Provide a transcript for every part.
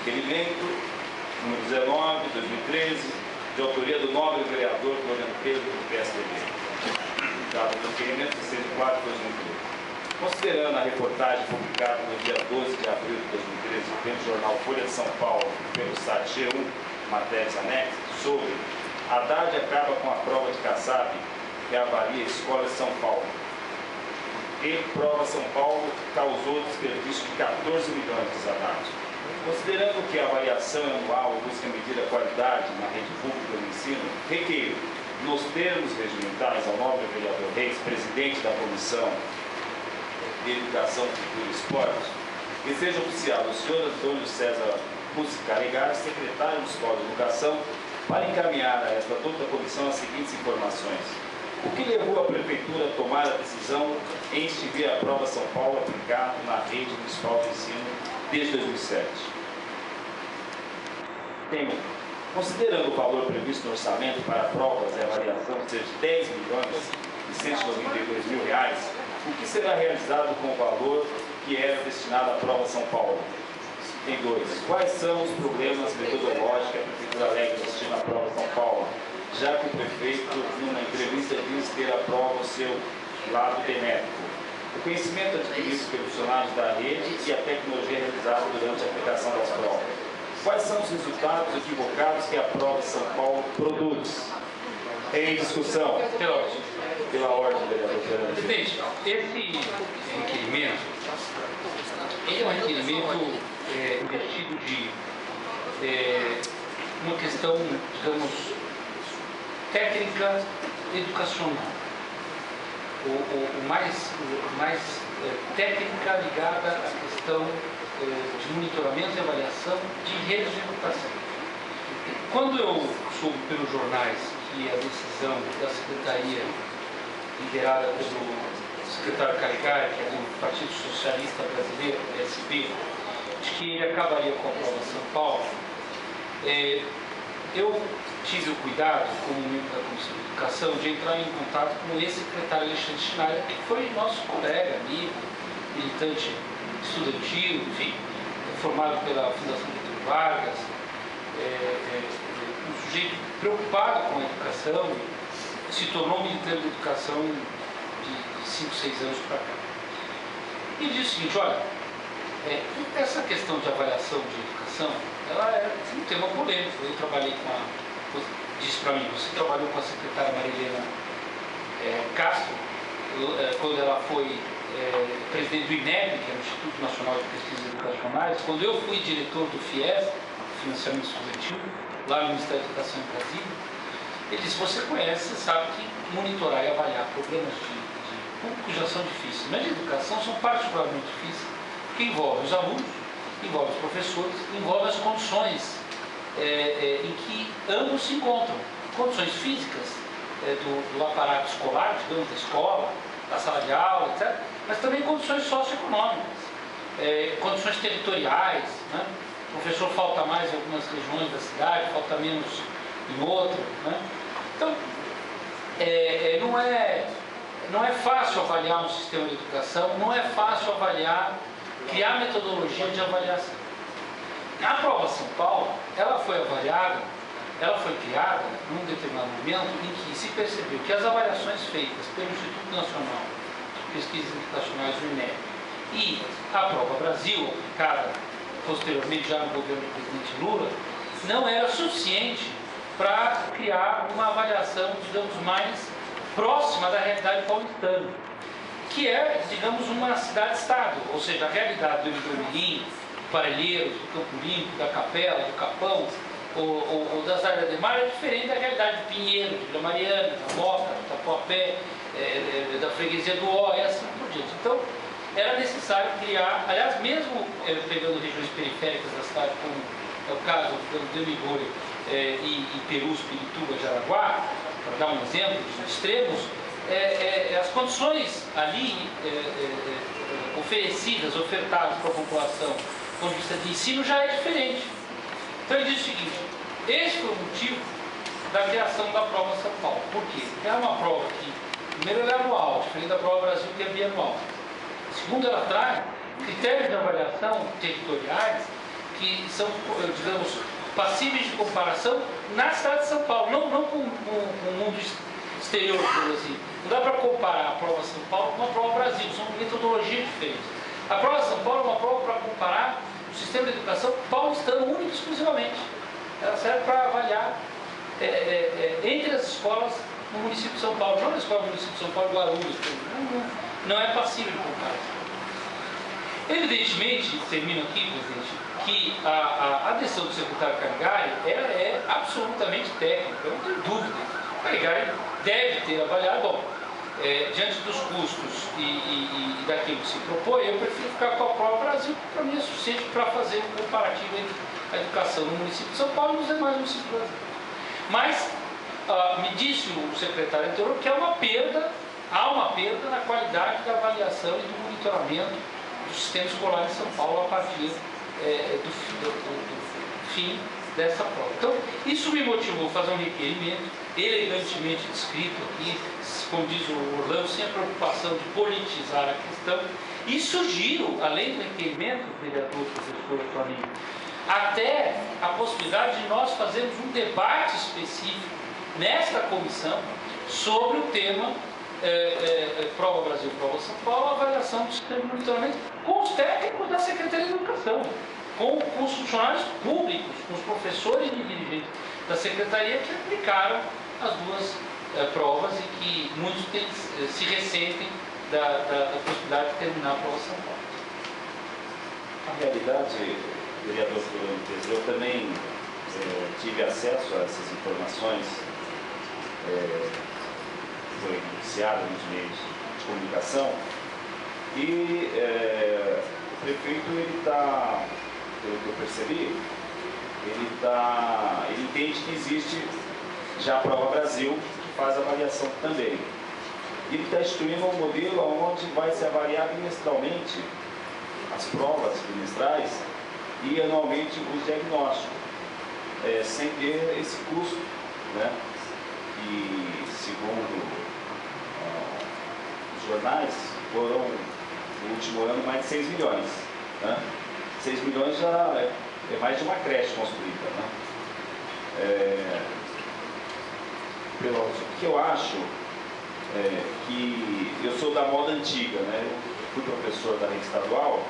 requerimento número 19, 2013, de autoria do nobre vereador Floriano Pedro, do PSDB. Dado o requerimento de 104 de 2013. Considerando a reportagem publicada no dia 12 de abril de 2013 pelo jornal Folha de São Paulo e pelo site G1, matérias anexas, sobre Haddad acaba com a prova de CASAP que avalia a Escola de São Paulo. E prova São Paulo causou desperdício de 14 milhões de salários. Considerando que a avaliação anual busca medir a qualidade na rede pública do ensino, requeiro, nos termos regimentais ao nobre vereador Reis, presidente da Comissão de Educação, Cultura e Esporte, que seja oficial o senhor Antônio César Pucci Calegari, secretário de Escola de Educação, para encaminhar a esta toda a comissão as seguintes informações. O que levou a Prefeitura a tomar a decisão em instituir a prova São Paulo aplicada na rede municipal de ensino desde 2007? Tenho, considerando o valor previsto no orçamento para provas e avaliação ser de 10 milhões e 192 mil reais, o que será realizado com o valor que era destinado à prova São Paulo? Tem dois. Quais são os problemas metodológicos que a Prefeitura alega que destina à prova São Paulo, já que o prefeito, numa entrevista, diz ter a prova o seu lado benéfico? O conhecimento adquirido pelos funcionários da rede e a tecnologia realizada durante a aplicação das provas. Quais são os resultados equivocados que a prova São Paulo produz? Em discussão. Pela ordem, vereador Fernando. Presidente, esse requerimento, ele é um requerimento investido de uma questão, digamos, técnica educacional. O mais técnica ligada à questão de monitoramento e avaliação de redes de educação. Quando eu soube pelos jornais que a decisão da Secretaria, liderada pelo secretário Calegari, que é do Partido Socialista Brasileiro, PSB, de que ele acabaria com a prova São Paulo, eu tive o cuidado, como membro da Comissão de Educação, de entrar em contato com o ex-secretário Alexandre Schneider, que foi nosso colega, amigo, militante estudantil, enfim, formado pela Fundação Getúlio Vargas, um sujeito preocupado com a educação, se tornou militante de educação de 5, 6 anos para cá. E disse o seguinte: olha, essa questão de avaliação de educação, ela é um tema polêmico. Eu trabalhei com a... Disse para mim, você trabalhou com a secretária Marilena Castro, quando ela foi presidente do INEP, que é o Instituto Nacional de Pesquisas Educacionais, quando eu fui diretor do FIES, Financiamento Estudantil, lá no Ministério da Educação em Brasília. Ele disse: você conhece, sabe que monitorar e avaliar problemas de público já são difíceis, mas de educação são particularmente difíceis, porque envolve os alunos, envolve os professores, envolve as condições em que ambos se encontram, condições físicas do aparato escolar, digamos, da escola, da sala de aula, etc., mas também condições socioeconômicas, condições territoriais, né? O professor falta mais em algumas regiões da cidade, falta menos em outras, né? Então, não é fácil avaliar um sistema de educação, não é fácil criar metodologia de avaliação. A prova São Paulo, ela foi criada num determinado momento em que se percebeu que as avaliações feitas pelo Instituto Nacional de Pesquisas Educacionais, o INEP, e a prova Brasil, aplicada posteriormente já no governo do presidente Lula, não era suficiente para criar uma avaliação, digamos, mais próxima da realidade paulistana, que é, digamos, uma cidade-estado, ou seja, a realidade do Mirim, do Parelheiros, do Campo Limpo, da Capela, do Capão, ou das áreas de mar, é diferente da realidade de Pinheiro, de Vila Mariana, da Moca, do Tapuapé, da freguesia do Ó, e assim por diante. Então, era necessário criar, aliás, mesmo pegando regiões periféricas da cidade, como é o caso de Migori e Perus, Pirituba, Jaraguá, para dar um exemplo dos extremos, as condições ali ofertadas para a população do ponto de vista de ensino já é diferente. Então ele diz o seguinte: esse foi o motivo da criação da prova São Paulo. Por quê? Porque é uma prova que, primeiro, ela é anual, diferente da prova Brasil, que é bianual. Segundo, ela traz critérios de avaliação territoriais que são, digamos, passíveis de comparação na cidade de São Paulo, não com o mundo exterior, por assim. Não dá para comparar a prova São Paulo com a prova Brasil, são metodologias diferentes. A prova São Paulo é uma prova para comparar o sistema de educação paulistano único e exclusivamente. Ela serve para avaliar entre as escolas no município de São Paulo, não na escola do município de São Paulo, Guarulhos, não é passível de comparação. Evidentemente, termino aqui, presidente, que a decisão do secretário Calegari ela é absolutamente técnica, eu não tenho dúvida. O Calegari deve ter avaliado, bom, diante dos custos e daquilo que se propõe, eu prefiro ficar com a prova Brasil, que para mim é suficiente para fazer um comparativo entre a educação no município de São Paulo e nos demais municípios do Brasil. Mas, me disse o secretário anterior que há uma perda na qualidade da avaliação e do monitoramento do sistema escolar em São Paulo a partir do fim dessa prova. Então, isso me motivou a fazer um requerimento elegantemente descrito aqui, como diz o Orlando, sem a preocupação de politizar a questão, e sugiro, além do requerimento, vereador, professor Flamingo, até a possibilidade de nós fazermos um debate específico nesta comissão sobre o tema Prova Brasil, Prova São Paulo, avaliação do sistema de monitoramento com os técnicos da Secretaria de Educação, com os funcionários públicos, com os professores e dirigentes da Secretaria que aplicaram as duas provas e que muitos se ressentem da possibilidade de terminar a prova São Paulo. A realidade, vereador Florentes, eu também tive acesso a essas informações, foi noticiado nos meios de comunicação, e o prefeito, ele está, pelo que eu percebi, ele entende que existe já a Prova Brasil, que faz avaliação também. Ele está instituindo um modelo onde vai se avaliar bimestralmente as provas bimestrais e anualmente os diagnósticos, sem ter esse custo, né? E segundo os jornais, foram no último ano mais de 6 milhões. Né? 6 milhões já é mais de uma creche construída. Né? O que eu acho que eu sou da moda antiga, né? Eu fui professor da rede estadual,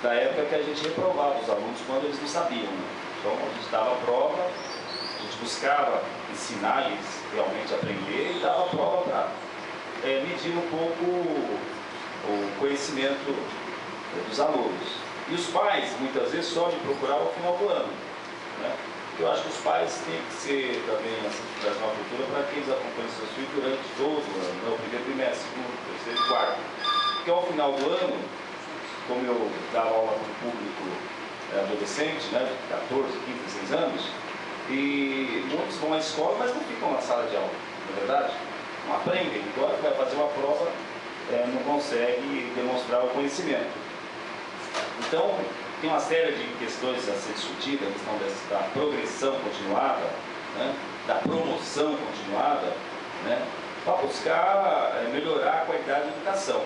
da época que a gente reprovava os alunos quando eles não sabiam. Né? Então a gente dava a prova, a gente buscava ensinar eles realmente a aprender e dava a prova para medir um pouco o conhecimento dos alunos. E os pais, muitas vezes, só me procuravam ao final do ano. Né? Eu acho que os pais têm que ser também essa uma cultura para que eles acompanhem seus filhos durante todo o ano, né? O primeiro trimestre, segundo, terceiro e quarto. Porque ao final do ano, como eu dava aula para o público adolescente, né, de 14, 15, 16 anos, e muitos vão à escola, mas não ficam na sala de aula, não é verdade? Não aprendem. Agora que vai fazer uma prova, não consegue demonstrar o conhecimento. Então, tem uma série de questões a ser discutidas, a questão da progressão continuada, né, da promoção continuada, né, para buscar melhorar a qualidade da educação.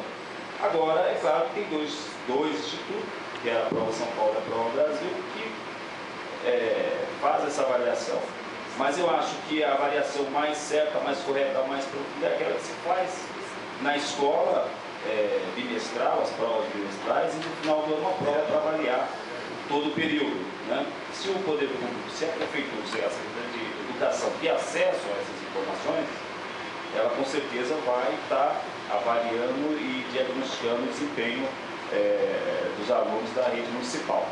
Agora, é claro que tem dois institutos, que é a Prova São Paulo e a Prova Brasil, que faz essa avaliação. Mas eu acho que a avaliação mais certa, mais correta, mais profunda é aquela que se faz na escola bimestral, as provas bimestrais, e no final do ano uma prova para avaliar todo o período. Né? Se o poder público, se a prefeitura, se a Secretaria de Educação tem acesso a essas informações, ela com certeza vai estar avaliando e diagnosticando o desempenho dos alunos da rede municipal.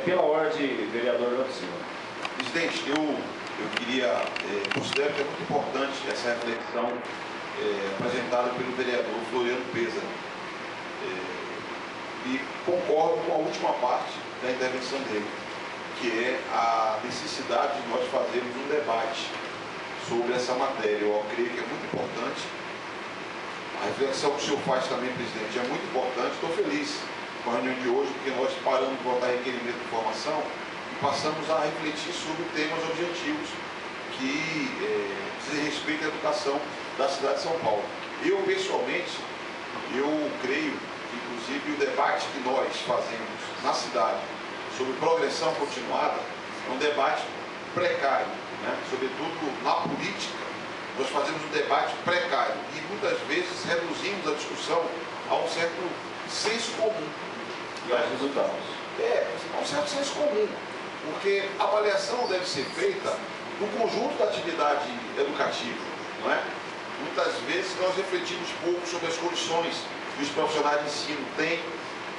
Pela ordem, vereador Orlando Silva. Presidente, eu queria, considero que é muito importante essa reflexão apresentada pelo vereador Floriano Pesa. E concordo com a última parte da intervenção dele, que é a necessidade de nós fazermos um debate sobre essa matéria. Eu creio que é muito importante. A reflexão que o senhor faz também, presidente, é muito importante. Estou feliz com a reunião de hoje, porque nós paramos de votar requerimento de informação e passamos a refletir sobre temas objetivos que dizem respeito à educação da cidade de São Paulo. Eu, pessoalmente, creio que, inclusive, o debate que nós fazemos na cidade sobre progressão continuada, é um debate precário, né? Sobretudo na política, nós fazemos um debate precário e muitas vezes reduzimos a discussão a um certo senso comum. E aos resultados. A um certo senso comum, porque a avaliação deve ser feita no conjunto da atividade educativa, não é? Muitas vezes nós refletimos pouco sobre as condições que os profissionais de ensino têm,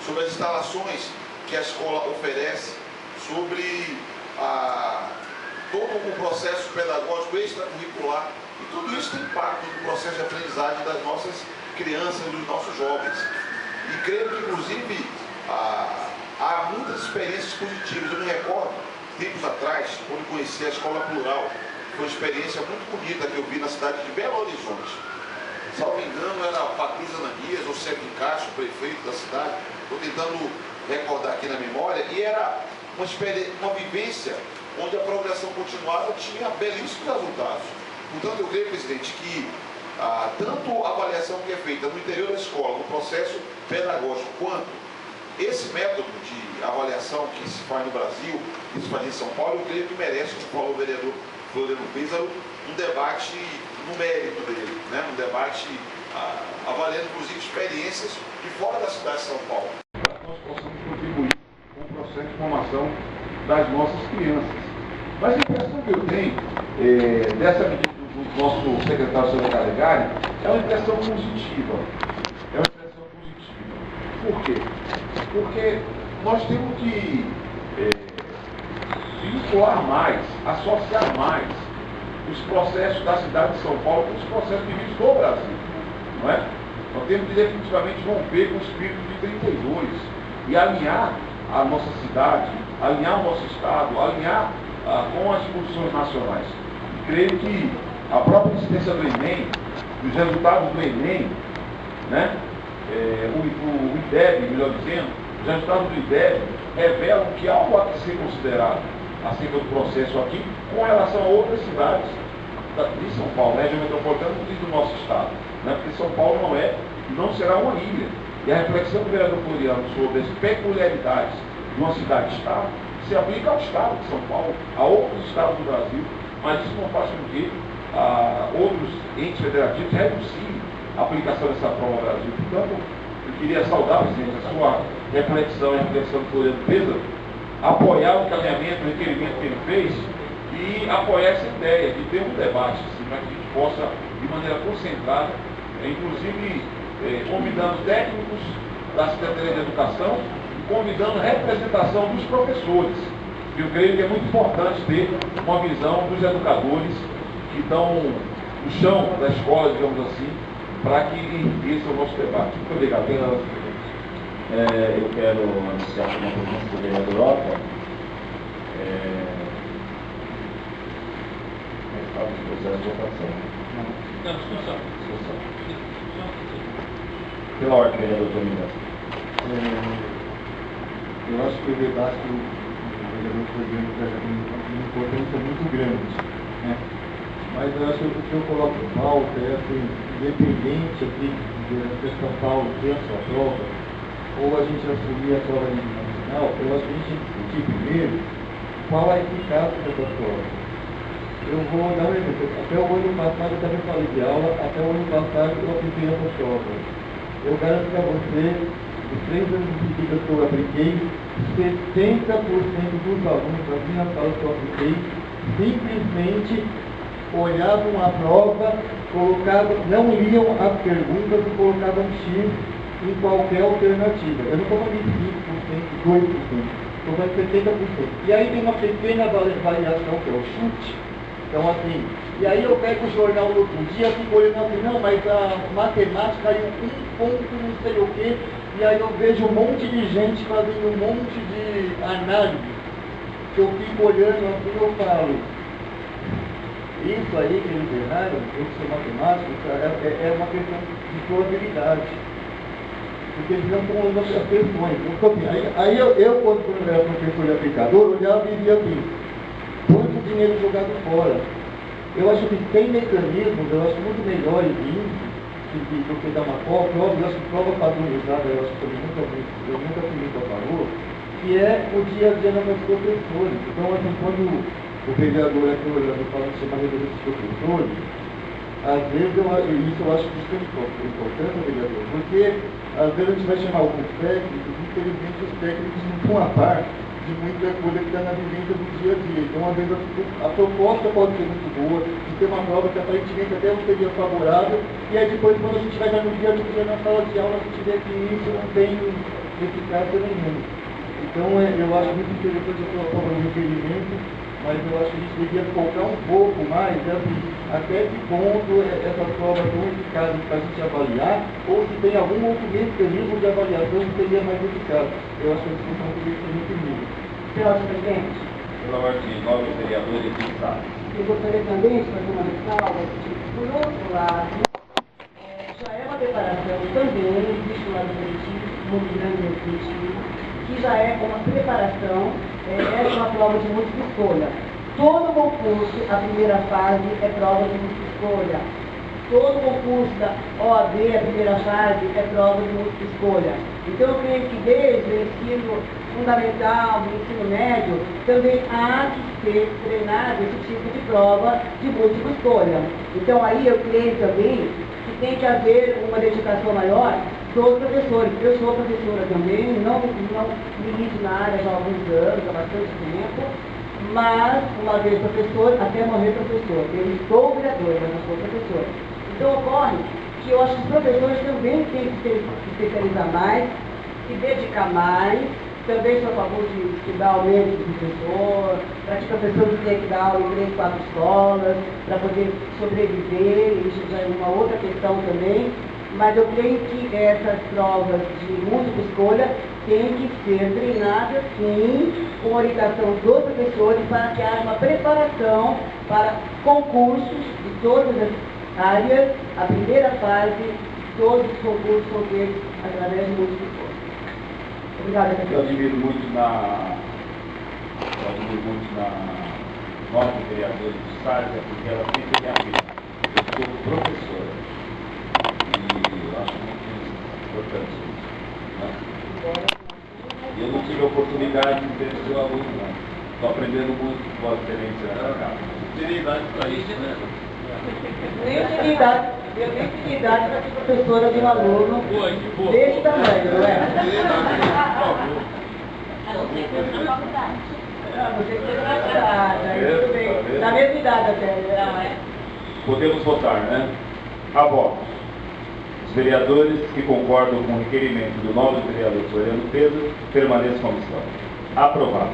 sobre as instalações que a escola oferece, sobre todo o processo pedagógico extracurricular. E tudo isso tem impacto no processo de aprendizagem das nossas crianças e dos nossos jovens. E creio que, inclusive, há muitas experiências positivas. Eu me recordo, tempos atrás, quando conheci a Escola Plural, foi uma experiência muito bonita que eu vi na cidade de Belo Horizonte. Salvo engano, era Patrícia Ananias ou Sérgio de Castro, prefeito da cidade. Estou tentando recordar aqui na memória. E era uma vivência onde a progressão continuada tinha belíssimos resultados. Portanto, eu creio, presidente, que tanto a avaliação que é feita no interior da escola, no processo pedagógico, quanto esse método de avaliação que se faz no Brasil, que se faz em São Paulo, eu creio que merece, como falou o vereador Floriano Pizarro, um debate no mérito dele, né? Um debate avaliando, inclusive, experiências de fora da cidade de São Paulo. Para que nós possamos contribuir com o processo de formação das nossas crianças. Mas a impressão que eu tenho dessa medida do nosso secretário Sr. Calegari é uma impressão positiva. É uma impressão positiva. Por quê? Porque nós temos que vincular mais, associar mais os processos da cidade de São Paulo com os processos vividos do Brasil. Não é? Nós temos que definitivamente romper com o espírito de 32 e alinhar a nossa cidade, alinhar o nosso estado, alinhar com as posições nacionais. E creio que a própria incidência do Enem, os resultados do Enem, né? O IDEB, melhor dizendo, os resultados do IDEB revelam que há algo a ser considerado acerca do processo aqui com relação a outras cidades de São Paulo, região metropolitana e do nosso estado, né? Porque São Paulo não será uma ilha. E a reflexão do vereador Floriano sobre as peculiaridades de uma cidade-estado se aplica ao estado de São Paulo, a outros estados do Brasil, mas isso não faz com que outros entes federativos renunciem a aplicação dessa prova no Brasil. Portanto, eu queria saudar, presidente, a sua reflexão e a reflexão do Floriano Pizarro, apoiar o encaminhamento, o requerimento que ele fez e apoiar essa ideia de ter um debate, assim, para que a gente possa, de maneira concentrada, inclusive convidando técnicos da Secretaria de Educação e convidando representação dos professores. Eu creio que é muito importante ter uma visão dos educadores que estão no chão da escola, digamos assim, para que enriqueça o nosso debate. Muito obrigado. Eu quero anunciar uma presença do vereador Otto. Estava em processo de votação. Não, discussão. Pela ordem, vereador Tomina. Eu acho que o debate que o vereador Floriano tem uma importância muito grande, né? Mas eu acho que o que eu coloco em pauta é assim, independente aqui de São Paulo ter a sua prova, ou a gente assumir a prova nacional, eu acho que a gente tem que discutir primeiro qual a eficácia dessa prova. Eu vou dar um exemplo. Até o ano passado, eu também falei de aula, até o ano passado eu apliquei essa prova. Eu garanto para você, os 3 anos de vida que eu apliquei, 70% dos alunos das minhas salas que eu apliquei simplesmente olhavam a prova, não liam as perguntas e colocavam X em qualquer alternativa. Eu não estou falando de 5%, 2%, estou falando de 70%. E aí tem uma pequena variação que é o chute. Então assim, e aí eu pego o jornal no outro dia, fico olhando assim, não, mas a matemática caiu 1 ponto, não sei o quê, e aí eu vejo um monte de gente fazendo um monte de análise, que eu fico olhando assim, eu falo, isso aí que eles erraram, eu que sou matemático, é uma questão de probabilidade. Porque eles não estão olhando as questões. Então, aí eu, quando era professor e aplicador, olhava e via assim, quanto dinheiro jogado fora. Eu acho que tem mecanismos, eu acho muito melhores do que dar uma prova. Eu acho que prova padronizada, eu acho que eu nunca fui muito a favor, que é o dia a dia dos professores. Então, assim, quando o vereador é olhando e fala que chama a reunião dos professores, às vezes isso eu acho que é importante, vereador, porque às vezes a gente vai chamar alguns técnicos, infelizmente os técnicos não estão a par de muita coisa que está na vivência do dia a dia. Então, às vezes a proposta pode ser muito boa, de ter uma prova que aparentemente até não seria favorável, e aí depois, quando a gente vai dar no dia a dia na sala de aula, a gente vê que isso não tem eficácia nenhuma. Então, eu acho muito interessante a sua forma de requerimento, mas eu acho que a gente devia focar um pouco mais, assim, até que ponto essas provas são eficazes para a gente avaliar, ou se tem algum outro mecanismo de avaliação que seria mais eficaz. Eu acho que a discussão teria que ser muito livre. Senhor presidente, Pela ordem de nove vereadores fixados. eu gostaria também de fazer uma ressalva que, por outro lado, já é uma preparação também, existe um lado positivo, muito grande objetivo, que já é uma preparação, essa é uma prova de múltipla escolha. Todo concurso, a primeira fase é prova de múltipla escolha. Todo concurso da OAB, a primeira fase, é prova de múltipla escolha. Então, eu creio que desde o ensino fundamental, do ensino médio, também há que ser treinado esse tipo de prova de múltipla escolha. Então, aí eu creio também que tem que haver uma dedicação maior dos professores. Eu sou professora também, não milito na área já há alguns anos, há bastante tempo, mas, uma vez professor, até morrer professor. Eu estou vereadora, mas não sou professor. Então, ocorre que eu acho que os professores também têm que se especializar mais, se dedicar mais. Também sou a favor de estudar o meio do professor, para que o professor não tenha que dar aula em 3, 4 escolas, para poder sobreviver, isso já é uma outra questão também. Mas eu creio que essas provas de múltipla escolha têm que ser treinadas, sim, com orientação dos professores, para que haja uma preparação para concursos de todas as áreas. A primeira fase, todos os concursos são feitos através de múltipla escolha. Obrigada, Eu admiro muito na nova vereadora de Salles, porque ela sempre tem a ver. Eu sou professora e eu acho muito importante isso. Né? E eu não tive a oportunidade de ter seu aluno, não. Estou aprendendo muito com a excelência nessa casa. Não teria idade para isso, né? Eu nem tenho idade para ser professora de um aluno desse tamanho, não é? Você fez na faculdade, aí tudo bem. Da mesma idade até. Podemos votar, né? A votos. Os vereadores que concordam com o requerimento do novo vereador Soriano Pedro permaneçam como estão. Aprovado.